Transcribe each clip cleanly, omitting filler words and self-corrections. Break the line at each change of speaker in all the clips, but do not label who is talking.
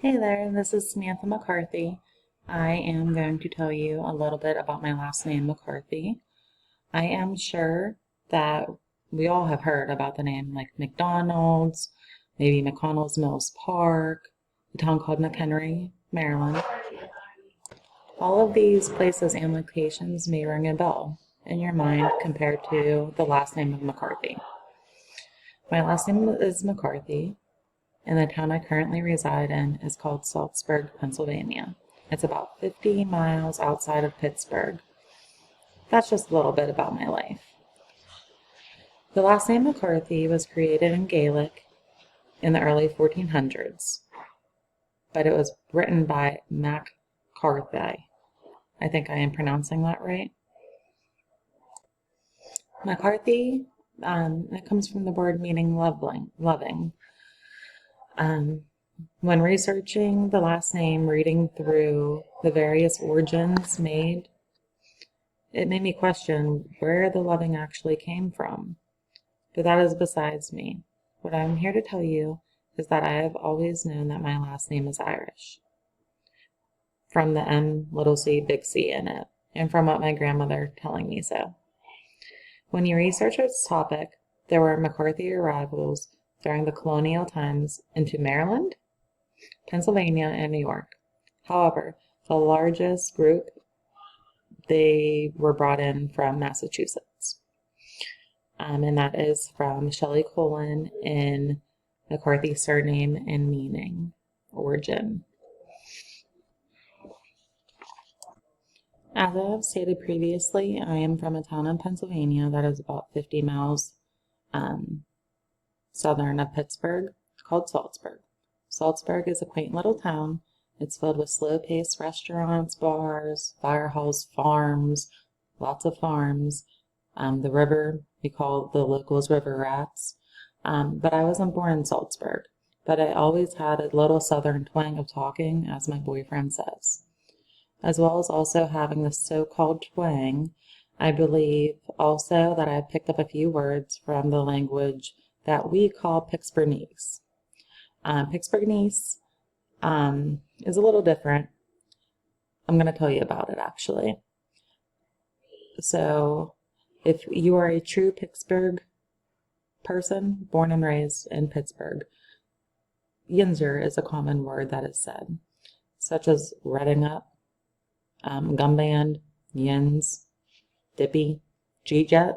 Hey there, this is Samantha McCarthy. I am going to tell you a little bit about my last name, McCarthy. I am sure that we all have heard about the name like McDonald's, maybe McConnell's Mills Park, the town called McHenry, Maryland. All of these places and locations may ring a bell in your mind compared to the last name of McCarthy. My last name is McCarthy, and the town I currently reside in is called Saltsburg, Pennsylvania. It's about 50 miles outside of Pittsburgh. That's just a little bit about my life. The last name McCarthy was created in Gaelic in the early 1400s, but it was written by Mac Carthy. I think I am pronouncing that right. McCarthy, it comes from the word meaning loving. When researching the last name, reading through the various origins made, it made me question where the loving actually came from. But that is besides me. What I'm here to tell you is that I have always known that my last name is Irish, from the M little c big C in it, and from what my grandmother telling me so. When you research this topic, there were McCarthy arrivals during the colonial times into Maryland, Pennsylvania, and New York. However, the largest group, they were brought in from Massachusetts. And that is from Shelley Colon in McCarthy surname and meaning, origin. As I have stated previously, I am from a town in Pennsylvania that is about 50 miles southern of Pittsburgh, called Saltsburg. Saltsburg is a quaint little town. It's filled with slow-paced restaurants, bars, fire halls, farms, lots of farms. The river, we call the locals river rats. But I wasn't born in Saltsburg, but I always had a little southern twang of talking, as my boyfriend says. As well as also having this so-called twang, I believe also that I picked up a few words from the language that we call Pittsburghese. Pittsburghese is a little different. I'm going to tell you about it actually. So, if you are a true Pittsburgh person, born and raised in Pittsburgh, yinzer is a common word that is said, such as redding up, gumband, yins, dippy, G-jet,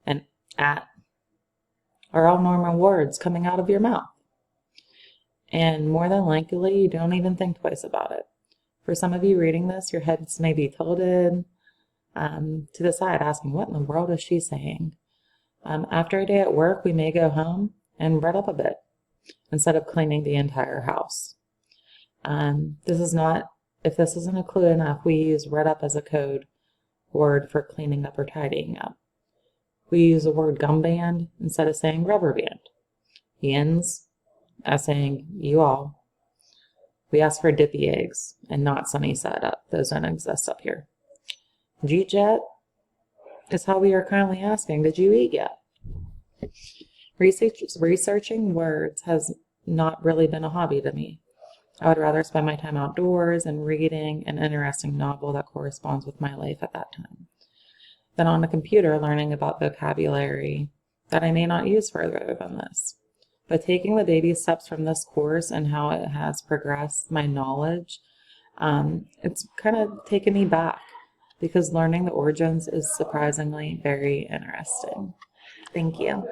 and at are all normal words coming out of your mouth. And more than likely, you don't even think twice about it. For some of you reading this, your heads may be tilted to the side, asking, what in the world is she saying? After a day at work, we may go home and read up a bit instead of cleaning the entire house. If this isn't a clue enough, we use read up as a code word for cleaning up or tidying up. We use the word gumband instead of saying rubber band. Yins, as saying you all. We ask for dippy eggs and not sunny side up. Those don't exist up here. G-jet is how we are currently asking, did you eat yet? Researching words has not really been a hobby to me. I would rather spend my time outdoors and reading an interesting novel that corresponds with my life at that time than on a computer learning about vocabulary that I may not use further than this. But taking the baby steps from this course and how it has progressed my knowledge, it's kind of taken me back because learning the origins is surprisingly very interesting. Thank you.